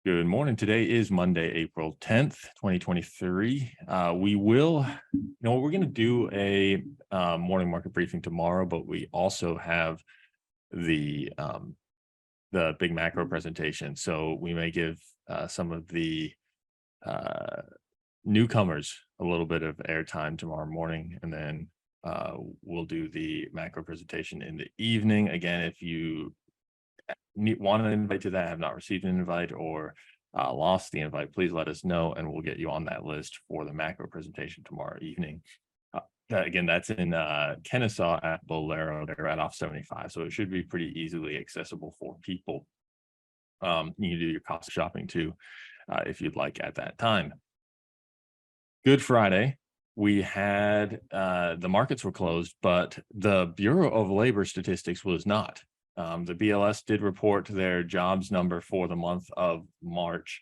Good morning. Today is Monday, April 10th, 2023. We will, we're going to do a morning market briefing tomorrow, but we also have the big macro presentation. So we may give some of the newcomers a little bit of airtime tomorrow morning, and then we'll do the macro presentation in the evening. Again, if you want an invite to that, have not received an invite, or lost the invite, please let us know and we'll get you on that list for the macro presentation tomorrow evening. Again, that's in Kennesaw at Bolero. They're right off 75, so it should be pretty easily accessible for people. You can do your cost shopping too if you'd like at that time. Good Friday. We had the markets were closed, but the Bureau of Labor Statistics was not. The BLS did report their jobs number for the month of March.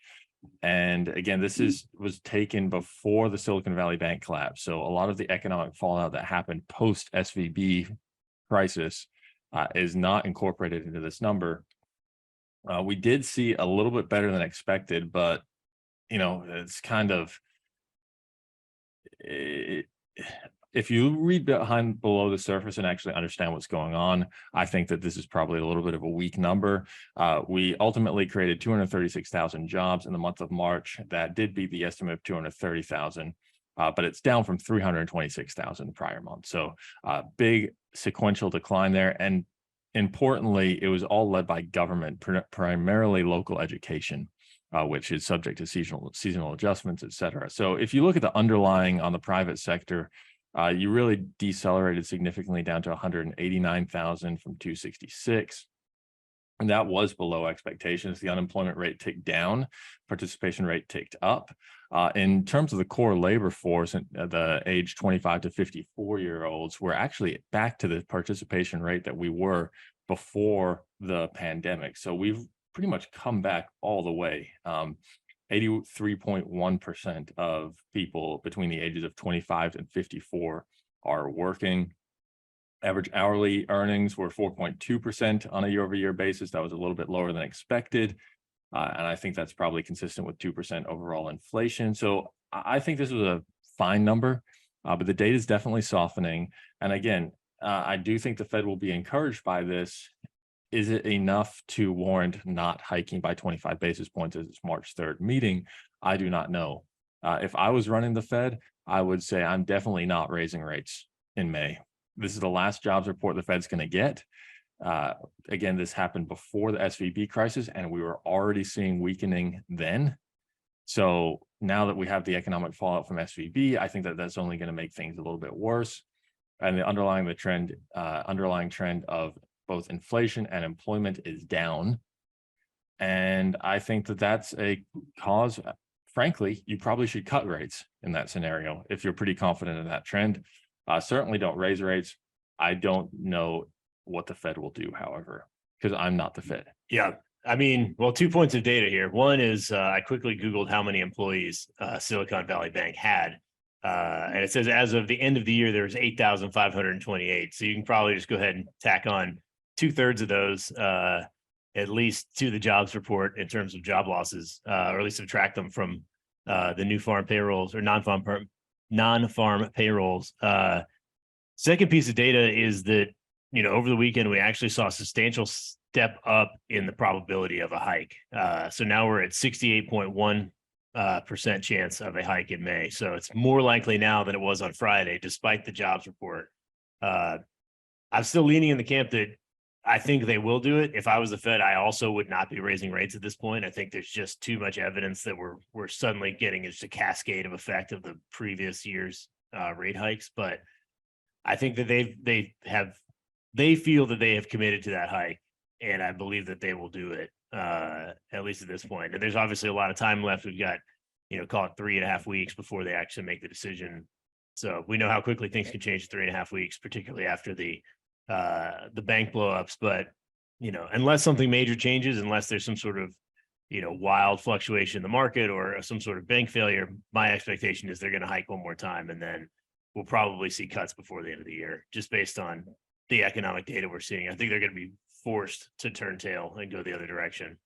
And again, this was taken before the Silicon Valley Bank collapse. So a lot of the economic fallout that happened post SVB crisis is not incorporated into this number. We did see a little bit better than expected, but it's kind of, if you read below the surface and actually understand what's going on, I think that this is probably a little bit of a weak number. We ultimately created 236,000 jobs in the month of March. That did beat the estimate of 230,000, but it's down from 326,000 the prior month. So big sequential decline there. And importantly, it was all led by government, primarily local education, which is subject to seasonal adjustments, et cetera. So if you look at the underlying on the private sector, you really decelerated significantly down to 189,000 from 266. And that was below expectations. The unemployment rate ticked down, participation rate ticked up. In terms of the core labor force, the age 25 to 54-year-olds, we're actually back to the participation rate that we were before the pandemic. So we've pretty much come back all the way. 83.1% of people between the ages of 25 and 54 are working. Average hourly earnings were 4.2% on a year-over-year basis. That was a little bit lower than expected. And I think that's probably consistent with 2% overall inflation. So I think this was a fine number, but the data is definitely softening. And again, I do think the Fed will be encouraged by this. Is it enough to warrant not hiking by 25 basis points as its March 3rd meeting? I do not know. If I was running the Fed, I would say I'm definitely not raising rates in May. This is the last jobs report the Fed's going to get. Again, this happened before the SVB crisis, and we were already seeing weakening then. So now that we have the economic fallout from SVB, I think that that's only going to make things a little bit worse. And the underlying trend of both inflation and employment is down. And I think that that's a cause. Frankly, you probably should cut rates in that scenario if you're pretty confident in that trend. Certainly don't raise rates. I don't know what the Fed will do, however, because I'm not the Fed. Yeah. I mean, well, 2 points of data here. One is I quickly Googled how many employees Silicon Valley Bank had. And it says as of the end of the year, there was 8,528. So you can probably just go ahead and tack on 2/3 of those, at least, to the jobs report in terms of job losses, or at least subtract them from the new farm payrolls or non-farm payrolls. Second piece of data is that, over the weekend, we actually saw a substantial step up in the probability of a hike. So now we're at 68.1% chance of a hike in May. So it's more likely now than it was on Friday, despite the jobs report. I'm still leaning in the camp that I think they will do it. If I was the Fed, I also would not be raising rates at this point. I think there's just too much evidence that we're suddenly getting just a cascade of effect of the previous year's rate hikes. But I think that they feel that they have committed to that hike, and I believe that they will do it, at least at this point. And there's obviously a lot of time left. We've got, call it 3.5 weeks before they actually make the decision. So we know how quickly things can change in 3.5 weeks, particularly after the bank blowups. But, unless something major changes, unless there's some sort of, wild fluctuation in the market or some sort of bank failure, my expectation is they're going to hike one more time, and then we'll probably see cuts before the end of the year, just based on the economic data we're seeing. I think they're going to be forced to turn tail and go the other direction.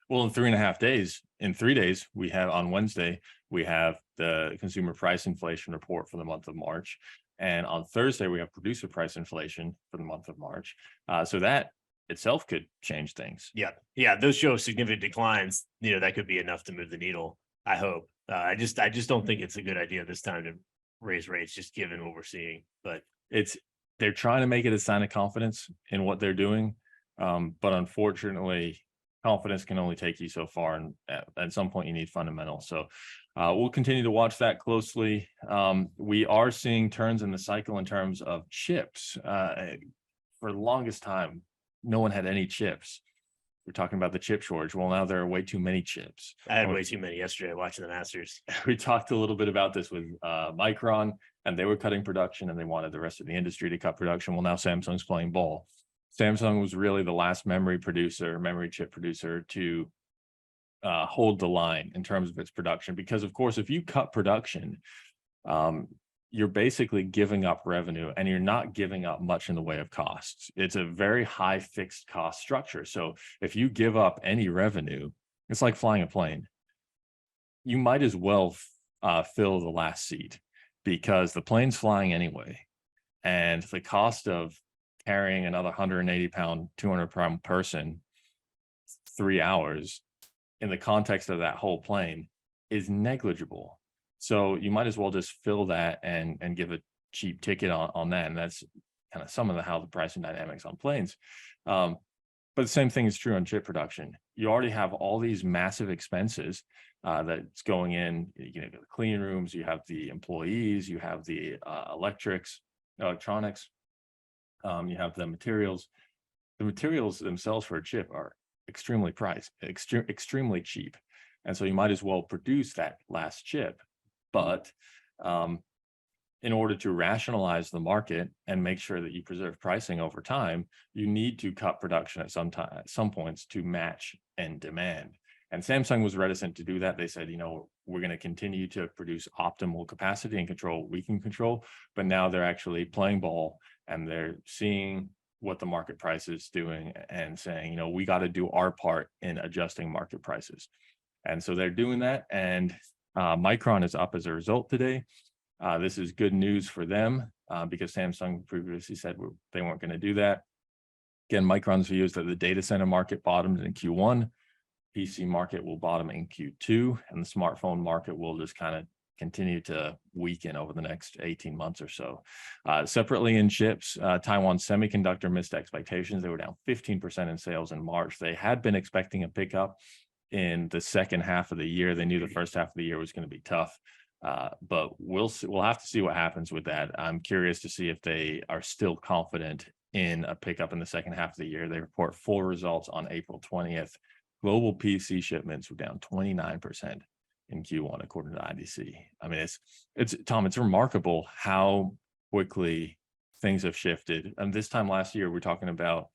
Well, in 3.5 days, in 3 days, we have on Wednesday, we have the consumer price inflation report for the month of March. And on Thursday, we have producer price inflation for the month of March. So that itself could change things. Yeah. Yeah. Those show significant declines. That could be enough to move the needle. I hope. I just don't think it's a good idea this time to raise rates, just given what we're seeing. But They're trying to make it a sign of confidence in what they're doing. But unfortunately, confidence can only take you so far. And at some point, you need fundamentals. So we'll continue to watch that closely. We are seeing turns in the cycle in terms of chips. For the longest time, no one had any chips. We're talking about the chip shortage. Well, now there are way too many chips. I had way too many yesterday watching the Masters. We talked a little bit about this with Micron, and they were cutting production and they wanted the rest of the industry to cut production. Well, now Samsung's playing ball. Samsung was really the last memory chip producer to hold the line in terms of its production. Because of course, if you cut production, you're basically giving up revenue and you're not giving up much in the way of costs. It's a very high fixed cost structure. So if you give up any revenue, it's like flying a plane. You might as well fill the last seat because the plane's flying anyway. And the cost of carrying another 180-pound, 200-pound person 3 hours in the context of that whole plane is negligible. So you might as well just fill that and give a cheap ticket on that. And that's kind of some of how the pricing dynamics on planes. But the same thing is true on chip production. You already have all these massive expenses that's going in, the clean rooms, you have the employees, you have the electronics, you have the materials. The materials themselves for a chip are extremely extremely cheap. And so you might as well produce that last chip. But in order to rationalize the market and make sure that you preserve pricing over time, you need to cut production at some points to match end demand. And Samsung was reticent to do that. They said, we're going to continue to produce optimal capacity and control what we can control. But now they're actually playing ball and they're seeing what the market price is doing and saying, we got to do our part in adjusting market prices. And so they're doing that. And Micron is up as a result today. This is good news for them because Samsung previously said they weren't going to do that. Again, Micron's view is that the data center market bottomed in Q1, PC market will bottom in Q2, and the smartphone market will just kind of continue to weaken over the next 18 months or so. Separately in chips, Taiwan Semiconductor missed expectations. They were down 15% in sales in March. They had been expecting a pickup in the second half of the year. They knew the first half of the year was going to be tough, but we'll have to see what happens with that. I'm curious to see if they are still confident in a pickup in the second half of the year. They report full results on April 20th. Global PC shipments were down 29% in Q1, according to IDC. I mean, it's Tom, it's remarkable how quickly things have shifted. And this time last year, we're talking about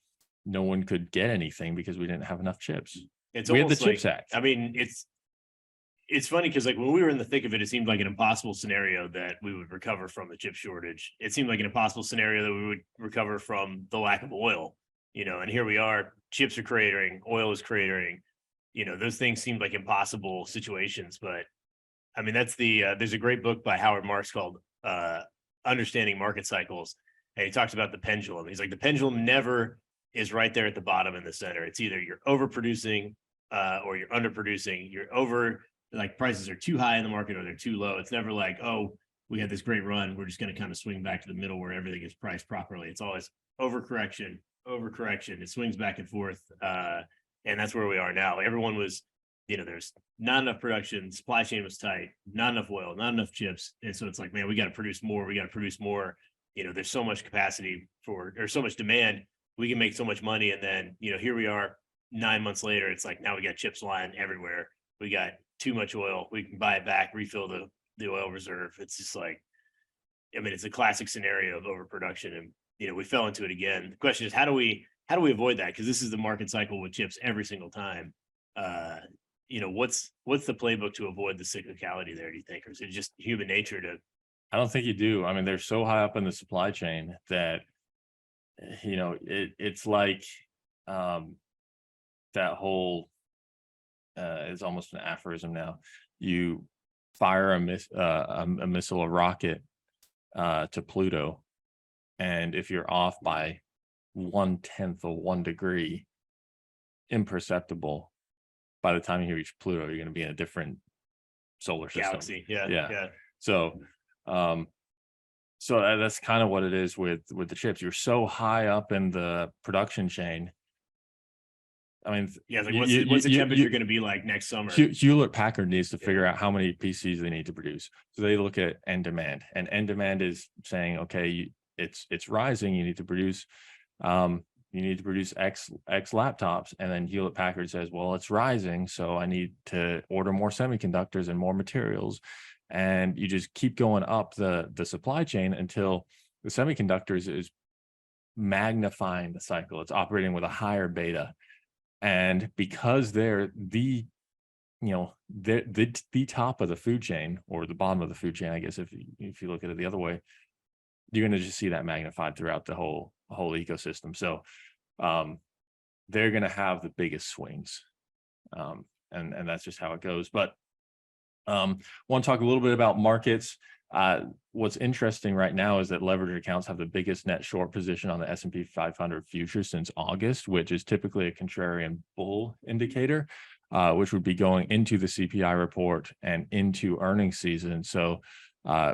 no one could get anything because we didn't have enough chips. We had the CHIPS Act. I mean, it's funny because when we were in the thick of it, it seemed like an impossible scenario that we would recover from the chip shortage. It seemed like an impossible scenario that we would recover from the lack of oil, and here we are, chips are cratering, oil is cratering, those things seemed like impossible situations. But I mean, there's a great book by Howard Marks called Understanding Market Cycles. And he talks about the pendulum. He's like, the pendulum never is right there at the bottom in the center. It's either you're overproducing or you're underproducing. Prices are too high in the market or they're too low. It's never like, oh, we had this great run, we're just going to kind of swing back to the middle where everything is priced properly. It's always overcorrection. It swings back and forth. And that's where we are now. Everyone was, there's not enough production, supply chain was tight, not enough oil, not enough chips. And so it's like, man, we got to produce more. There's so much capacity or so much demand. We can make so much money. And then, here we are 9 months later, it's like, now we got chips lying everywhere. We got too much oil. We can buy it back, refill the oil reserve. It's just like, I mean, it's a classic scenario of overproduction. And, we fell into it again. The question is, how do we avoid that? Because this is the market cycle with chips every single time. What's the playbook to avoid the cyclicality there, do you think? Or is it just human nature to? I don't think you do. I mean, they're so high up in the supply chain that, it's like that whole is almost an aphorism now. You fire a missile, a rocket to Pluto, and if you're off by 1/10 of 1 degree, imperceptible, by the time you reach Pluto, you're going to be in a different solar system. Galaxy. Yeah. So, that's kind of what it is with the chips. You're so high up in the production chain. I mean, Yeah, like what's the temperature going to be like next summer? Hewlett Packard needs to figure out how many PCs they need to produce. So they look at end demand, and end demand is saying, okay, it's rising. You need to produce, X laptops, and then Hewlett Packard says, well, it's rising, so I need to order more semiconductors and more materials, and you just keep going up the supply chain until the semiconductors is magnifying the cycle. It's operating with a higher beta. And because they're the top of the food chain, or the bottom of the food chain, I guess, if you look at it the other way, you're going to just see that magnified throughout the whole ecosystem. So they're going to have the biggest swings, and that's just how it goes. But want to talk a little bit about markets. What's interesting right now is that leveraged accounts have the biggest net short position on the S&P 500 futures since August, which is typically a contrarian bull indicator, which would be going into the CPI report and into earnings season. So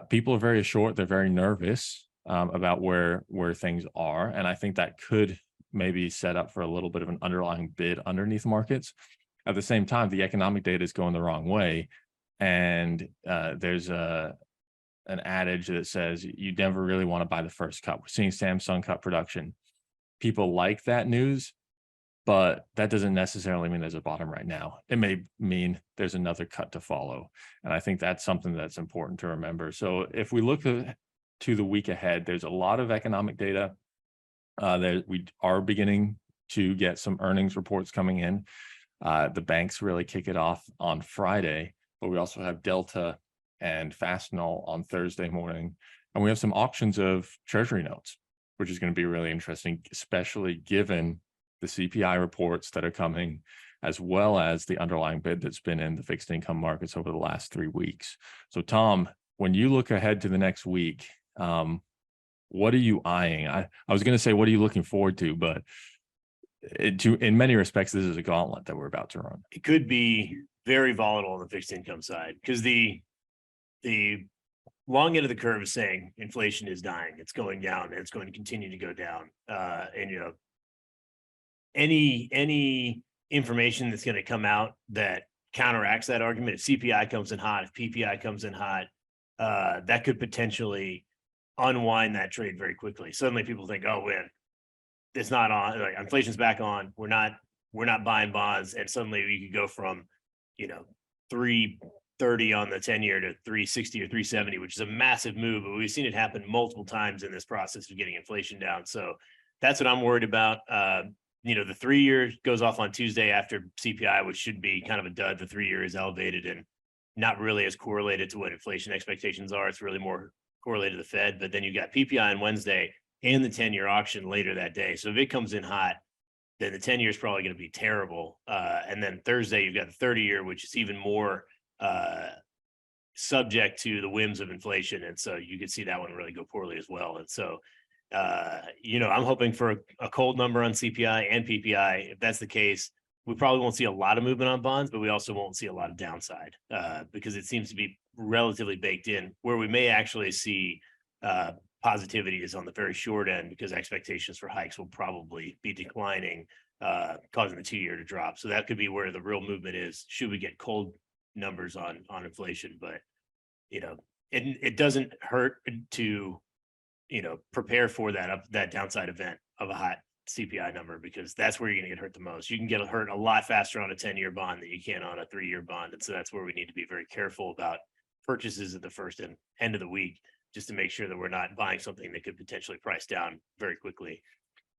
people are very short. They're very nervous about where things are. And I think that could maybe set up for a little bit of an underlying bid underneath markets. At the same time, the economic data is going the wrong way. And there's an adage that says you never really want to buy the first cut. We're seeing Samsung cut production. People like that news, but that doesn't necessarily mean there's a bottom right now. It may mean there's another cut to follow. And I think that's something that's important to remember. So if we look to the week ahead, there's a lot of economic data. We are beginning to get some earnings reports coming in. The banks really kick it off on Friday, but we also have Delta and Fastenal on Thursday morning. And we have some auctions of treasury notes, which is going to be really interesting, especially given the CPI reports that are coming, as well as the underlying bid that's been in the fixed income markets over the last 3 weeks. So Tom, when you look ahead to the next week, what are you eyeing? I was going to say, what are you looking forward to? But in many respects, this is a gauntlet that we're about to run. It could be very volatile on the fixed income side, because the long end of the curve is saying inflation is dying. It's going down, and it's going to continue to go down. And any information that's going to come out that counteracts that argument, if CPI comes in hot, if PPI comes in hot, that could potentially unwind that trade very quickly. Suddenly people think, oh, it's not on, like, inflation's back on. We're not buying bonds, and suddenly we could go from 330 on the 10-year to 360 or 370, which is a massive move, but we've seen it happen multiple times in this process of getting inflation down. So that's what I'm worried about. The 3-year goes off on Tuesday after CPI, which should be kind of a dud. The 3-year is elevated and not really as correlated to what inflation expectations are. It's really more correlated to the Fed. But then you got PPI on Wednesday and the 10-year auction later that day. So if it comes in hot, then the 10-year is probably going to be terrible. And then Thursday, you've got the 30-year, which is even more subject to the whims of inflation. And so you could see that one really go poorly as well. And so, I'm hoping for a cold number on CPI and PPI. If that's the case, we probably won't see a lot of movement on bonds, but we also won't see a lot of downside because it seems to be relatively baked in. Where we may actually see positivity is on the very short end, because expectations for hikes will probably be declining, causing the 2-year to drop. So that could be where the real movement is, should we get cold numbers on inflation. But it doesn't hurt to prepare for that downside event of a hot CPI number, because that's where you're going to get hurt the most. You can get hurt a lot faster on a 10-year bond than you can on a 3-year bond. And so that's where we need to be very careful about purchases at the first and end of the week, just to make sure that we're not buying something that could potentially price down very quickly.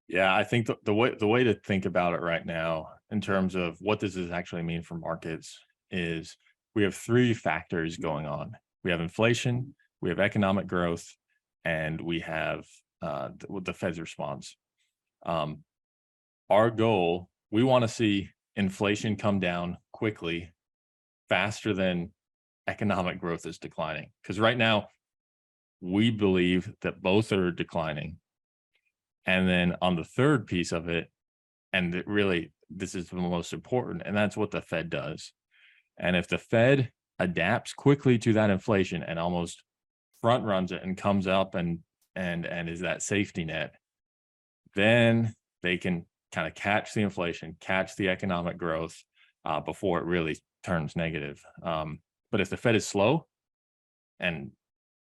Yeah, I think the way to think about it right now, in terms of what does this actually mean for markets, is we have 3 factors going on. We have inflation, we have economic growth, and we have the Fed's response. Our goal, we want to see inflation come down quickly, faster than economic growth is declining. Because right now, we believe that both are declining. And then on the third piece of it, and really, this is the most important, and that's what the Fed does. And if the Fed adapts quickly to that inflation and almost front runs it and comes up and is that safety net, then they can kind of catch the inflation, catch the economic growth before it really turns negative. But if the Fed is slow, and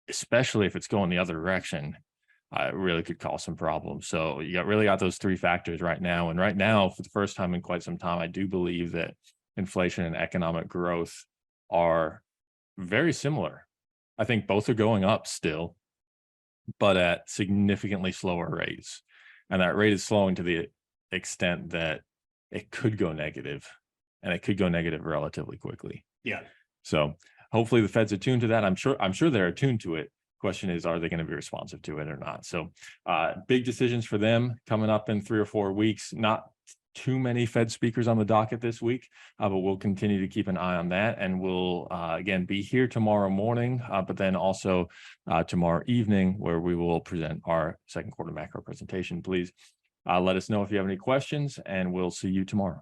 especially if it's going the other direction, it really could cause some problems. So you really got those three factors right now. And right now, for the first time in quite some time, I do believe that inflation and economic growth are very similar. I think both are going up still, but at significantly slower rates. And that rate is slowing to the extent that it could go negative, and it could go negative relatively quickly. Yeah. So hopefully the Fed's attuned to that. I'm sure they're attuned to it. Question is, are they going to be responsive to it or not? So big decisions for them coming up in 3 or 4 weeks. Not too many Fed speakers on the docket this week, but we'll continue to keep an eye on that. And we'll, again, be here tomorrow morning, but then also tomorrow evening, where we will present our second quarter macro presentation. Please let us know if you have any questions, and we'll see you tomorrow.